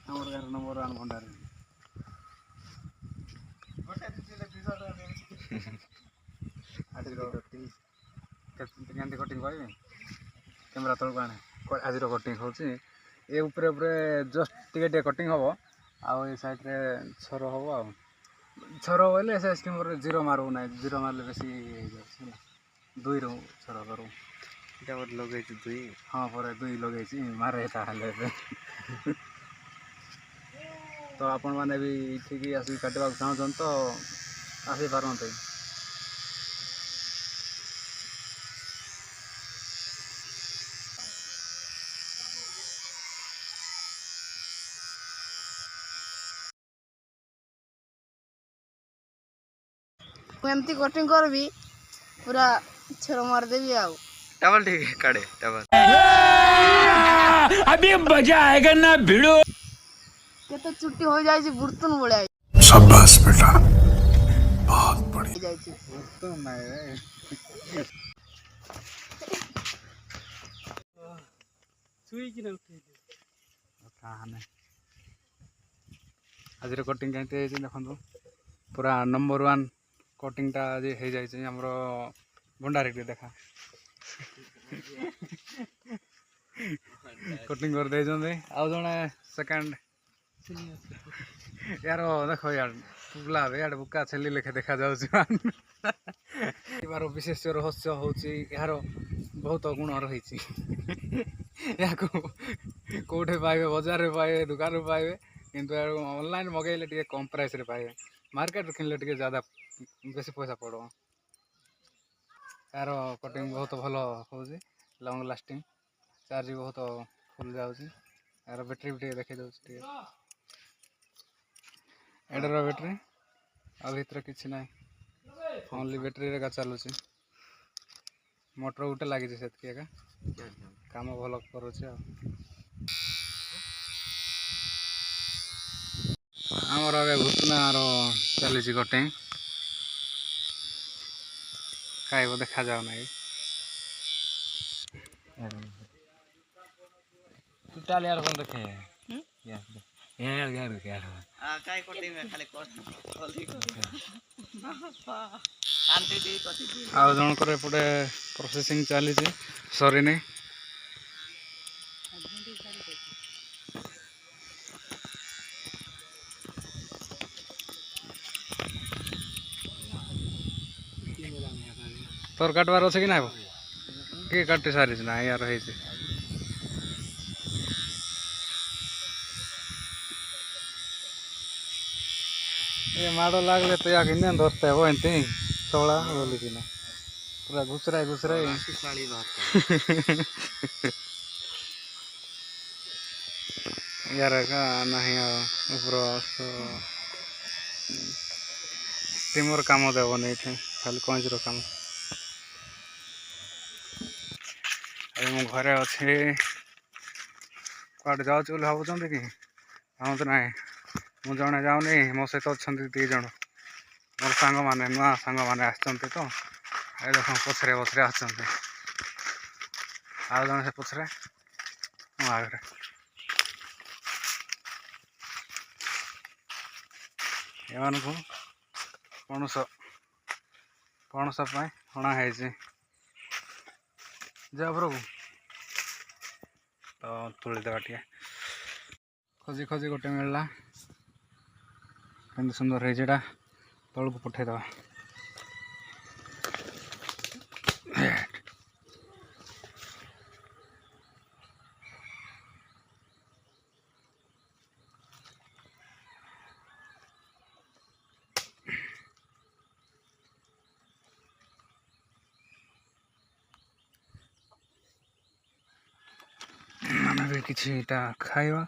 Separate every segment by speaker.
Speaker 1: ଆମର ଗାଁର ନମ୍ବର 1 ଭଣ୍ଡାରୀ କେମିତି କଟିଂ କହିବି କ୍ୟାମେରା ତଳକୁ ଆଣେ ଆଜିର କଟିଂ ହେଉଛି ଏ ଉପରେ ଜଷ୍ଟ ଟିକେ ଟିକେ କଟିଂ ହେବ ଆଉ ଏ ସାଇଡ଼୍ରେ ଛର ହେବ ଆଉ ଛର ବୋଇଲେ ସେ ସ୍କିମରେ ଜିରୋ ମାରିବୁ ନାହିଁ ଜିରୋ ମାରିଲେ ବେଶୀ ହେଇଯାଉଛି ହେଲା 2ରୁ ଛର କରୁ
Speaker 2: ଏଇଟା ଗୋଟେ ଲଗେଇଛି 2
Speaker 1: ହଁ ପରେ 2 ଲଗେଇଛି ମାରେ ତାହେଲେ ଏବେ ତ ଆପଣମାନେ ବି ଏଠିକି ଆସିକି କାଟିବାକୁ ଚାହୁଁଛନ୍ତି ତ ଆସିପାରନ୍ତି।
Speaker 3: ମୁଁ ଏମିତି କଟିଂ କରିବି ପୁରା ଛେର ମାରିଦେବି ଆଉ
Speaker 2: डबल ठीक है काटे डबल
Speaker 4: अभी मजा आएगा ना भिड़ो
Speaker 3: କେତେ ଚୁଟି ହୋଇଯାଇଛି ବୁର୍ତ୍ତୁନ ଭଳିଆ
Speaker 4: शाबाश बेटा बहुत बढ़िया
Speaker 3: ହେଇଯାଇଛି।
Speaker 1: ତ ନାଇଁ ଆଜିର କଟିଂ କେମିତି ହେଇଛି ଦେଖନ୍ତୁ ପୁରା ନମ୍ବର 1 କଟିଂଟା ଆଜି ହେଇଯାଇଛି ଆମର ଭଣ୍ଡାରୀଟି ଦେଖା କଟିଂ କରିଦେଇଛନ୍ତି ଆଉ ଜଣେ ସେକେଣ୍ଡ यार देखो यार पुगला यार बुका छेली लेखे देखा जाଉଛି यार विशेष रहस्य होची यार बहुत गुण रही याको कोठे पाइबे बाजार रे पाइबे दुकान रे पाइबे किंतु यार ऑनलाइन मगैले टिके कम प्राइस रे पाइबे मार्केट रे किनले टिके ज्यादा बेसी पैसा पड़ो यार कटिंग बहुत भलो होची लॉन्ग लास्टिंग चार्ज बहुत फुल जाଉଛି यार बैटरी भी देखे जाଉଛି टिके एडर बैटरी आ भीतर किसी ना ओनली बैटरी रे चलुची मोटर गोटे लगी से काम भल करुचे आमर भूतनार चली कटिंग कहीं देखा जाऊ ना टोटाल यार कौन देखे यार यार यार
Speaker 2: काय कोटिंग में खाली कोट आंटी दी कोटिंग
Speaker 1: आ जनकर एपटे प्रोसेसिंग चली सरी नहीं तोर काटबार अच्छे कि ना किए काटी सारी ना यार है ये माड़ लागले तो या किन्ने दोस्त है वो एंती सोला बोली कि ना पूरा घुसराई घुसराई यार का नहीं ऊपर टीमर काम देव नहीं खाली कौच काम मु घरे अच्छे कड़े जाऊँ बोले भावुं कि भावु तो ना मु जड़े जाऊनी मो सहित अच्छा 2 जन मोर सांग मैंने नुआ सांग मैंने तो ये देख पछरे पछरे आसते जन से पछरे मो आगे एमान को पणस पणस हणा है जा प्रभु तो तुलीदेवा टे खोजी खोजी गोटे मिलला केमती सुंदर है तौक पठेदवा आम भी किसी खाइबा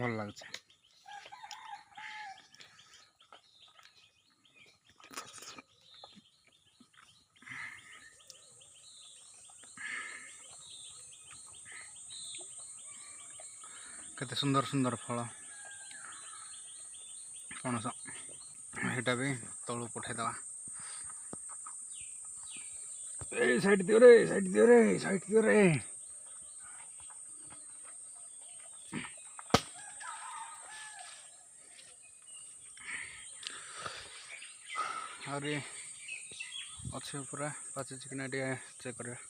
Speaker 1: भल लगे केते सुंदर सुंदर फल ପଣସ ସେଇଟା ବି ତଳୁ ପଠେଇଦେବା। ଏଇ ସାଇଡ୍ ଦିଅ ରେ, ସାଇଡ୍ ଦିଅ ରେ, ସାଇଡ୍ ଦିଅ ରେ। ଆହୁରି ଅଛି ପୁରା ପାଚିଛି କି ନା ଟିକେ ଚେକ୍ କରିବା।